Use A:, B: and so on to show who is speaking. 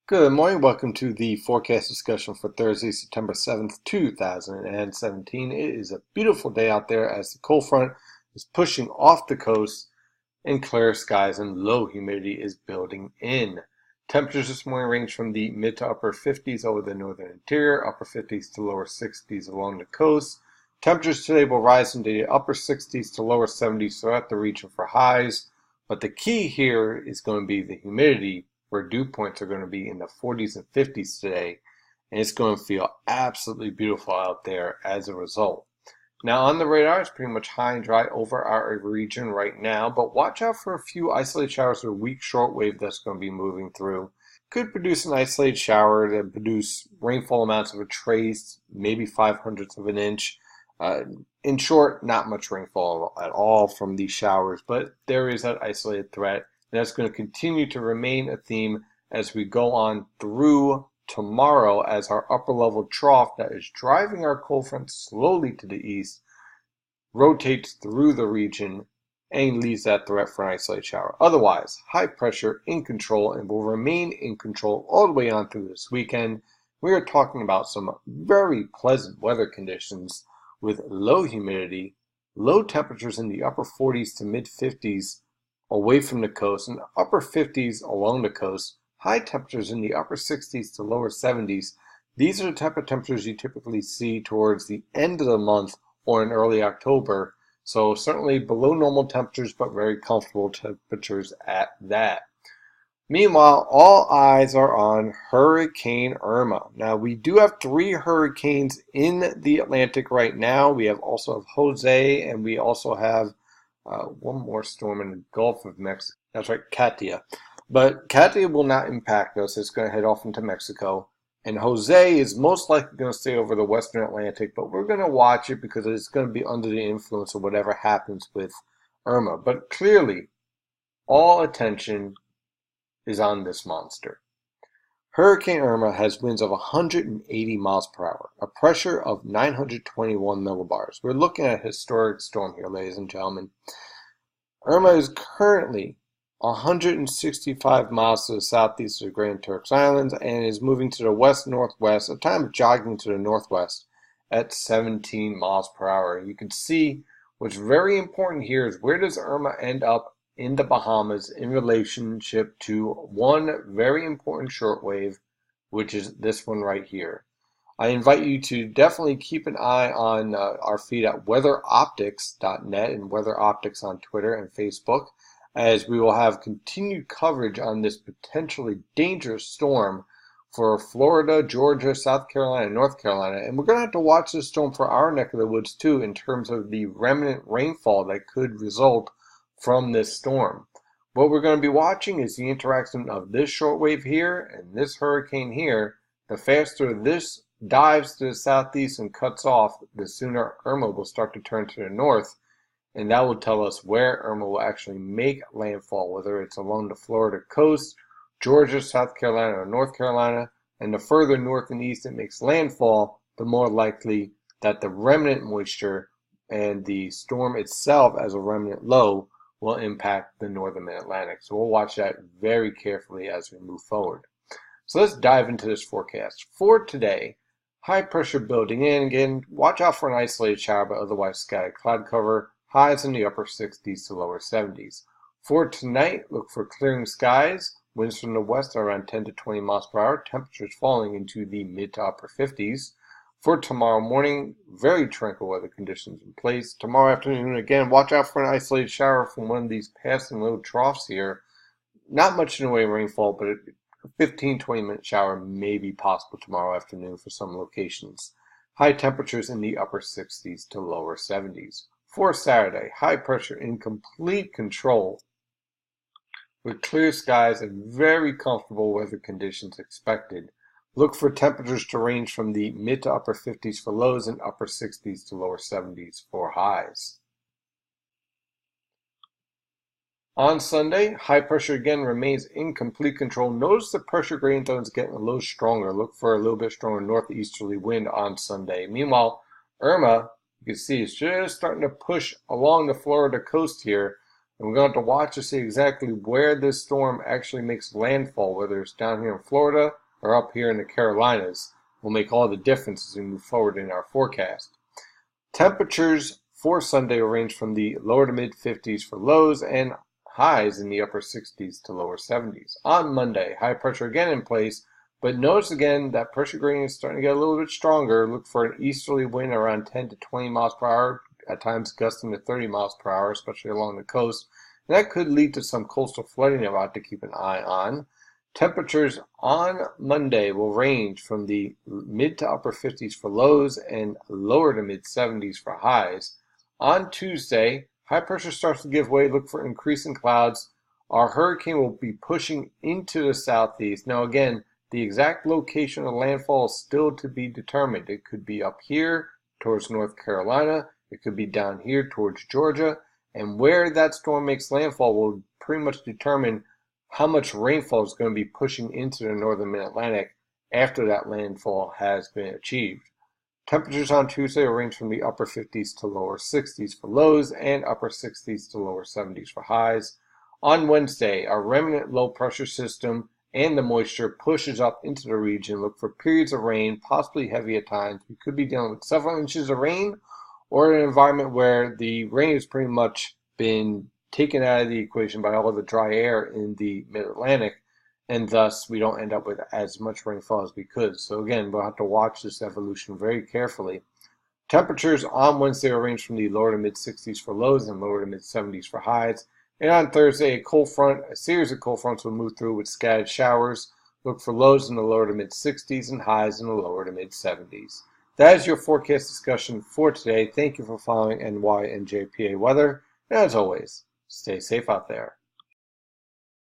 A: Good morning. Welcome to the forecast discussion for Thursday, September 7th, 2017. It is a beautiful day out there as the cold front is pushing off the coast and clear skies and low humidity is building in. Temperatures this morning range from the mid to upper 50s over the northern interior, upper 50s to lower 60s along the coast. Temperatures today will rise into the upper 60s to lower 70s throughout the region for highs, but the key here is going to be the humidity, where dew points are going to be in the 40s and 50s today, and it's going to feel absolutely beautiful out there as a result. Now on the radar, it's pretty much high and dry over our region right now, but watch out for a few isolated showers or weak shortwave that's going to be moving through. Could produce an isolated shower that produce rainfall amounts of a trace, maybe 0.05 of an inch. In short, not much rainfall at all from these showers, but there is that isolated threat. And that's going to continue to remain a theme as we go on through tomorrow, as our upper level trough that is driving our cold front slowly to the east rotates through the region and leaves that threat for an isolated shower. Otherwise, high pressure in control and will remain in control all the way on through this weekend. We are talking about some very pleasant weather conditions with low humidity, low temperatures in the upper 40s to mid 50s away from the coast, and upper 50s along the coast, high temperatures in the upper 60s to lower 70s. These are the type of temperatures you typically see towards the end of the month or in early October. So certainly below normal temperatures, but very comfortable temperatures at that. Meanwhile, all eyes are on Hurricane Irma. Now, we do have 3 hurricanes in the Atlantic right now. We also have Jose, and we also have one more storm in the Gulf of Mexico. That's right, Katia. But Katia will not impact us. It's going to head off into Mexico. And Jose is most likely going to stay over the Western Atlantic, but we're going to watch it because it's going to be under the influence of whatever happens with Irma. But clearly, all attention is on this monster. Hurricane Irma has winds of 180 miles per hour, a pressure of 921 millibars. We're looking at a historic storm here, ladies and gentlemen. Irma is currently 165 miles to the southeast of the Grand Turks Islands and is moving to the west-northwest, at time of jogging to the northwest at 17 miles per hour. You can see what's very important here is where does Irma end up in the Bahamas in relationship to one very important shortwave, which is this one right here. I invite you to definitely keep an eye on our feed at weatheroptics.net and weatheroptics on Twitter and Facebook, as we will have continued coverage on this potentially dangerous storm for Florida, Georgia, South Carolina, and North Carolina. And we're going to have to watch this storm for our neck of the woods too, in terms of the remnant rainfall that could result from this storm. What we're going to be watching is the interaction of this shortwave here and this hurricane here. The faster this dives to the southeast and cuts off, the sooner Irma will start to turn to the north, and that will tell us where Irma will actually make landfall, whether it's along the Florida coast, Georgia, South Carolina, or North Carolina. And the further north and east it makes landfall, the more likely that the remnant moisture and the storm itself as a remnant low will impact the northern Mid-Atlantic. So we'll watch that very carefully as we move forward. So let's dive into this forecast. For today, high pressure building in. Again, watch out for an isolated shower, but otherwise scattered cloud cover. Highs in the upper 60s to lower 70s. For tonight, look for clearing skies. Winds from the west are around 10 to 20 miles per hour. Temperatures falling into the mid to upper 50s. For tomorrow morning, very tranquil weather conditions in place. Tomorrow afternoon, again, watch out for an isolated shower from one of these passing low troughs here. Not much in the way of rainfall, but a 15-20 minute shower may be possible tomorrow afternoon for some locations. High temperatures in the upper 60s to lower 70s. For Saturday, high pressure in complete control with clear skies and very comfortable weather conditions expected. Look for temperatures to range from the mid to upper 50s for lows and upper 60s to lower 70s for highs. On Sunday, high pressure again remains in complete control. Notice the pressure gradient zone is getting a little stronger. Look for a little bit stronger northeasterly wind on Sunday. Meanwhile, Irma, you can see, is just starting to push along the Florida coast here. And we're going to have to watch to see exactly where this storm actually makes landfall, whether it's down here in Florida or up here in the Carolinas. Will make all the difference as we move forward in our forecast. Temperatures for Sunday will range from the lower to mid 50s for lows and highs in the upper 60s to lower 70s. On Monday, high pressure again in place, but notice again that pressure gradient is starting to get a little bit stronger. Look for an easterly wind around 10 to 20 miles per hour, at times gusting to 30 miles per hour, especially along the coast. And that could lead to some coastal flooding you'll have to keep an eye on. Temperatures on Monday will range from the mid to upper 50s for lows and lower to mid 70s for highs. On Tuesday, high pressure starts to give way. Look for increasing clouds. Our hurricane will be pushing into the southeast. Now again, the exact location of landfall is still to be determined. It could be up here towards North Carolina. It could be down here towards Georgia. And where that storm makes landfall will pretty much determine how much rainfall is going to be pushing into the northern mid-Atlantic after that landfall has been achieved. Temperatures on Tuesday will range from the upper 50s to lower 60s for lows and upper 60s to lower 70s for highs. On Wednesday, our remnant low pressure system and the moisture pushes up into the region. Look for periods of rain, possibly heavy at times. We could be dealing with several inches of rain or an environment where the rain has pretty much been taken out of the equation by all of the dry air in the mid-Atlantic, and thus we don't end up with as much rainfall as we could. So again, we'll have to watch this evolution very carefully. Temperatures on Wednesday will range from the lower to mid 60s for lows and lower to mid 70s for highs. And on Thursday, a series of cold fronts will move through with scattered showers. Look for lows in the lower to mid 60s and highs in the lower to mid 70s. That is your forecast discussion for today. Thank you for following NY and JPA weather. And as always, stay safe out there.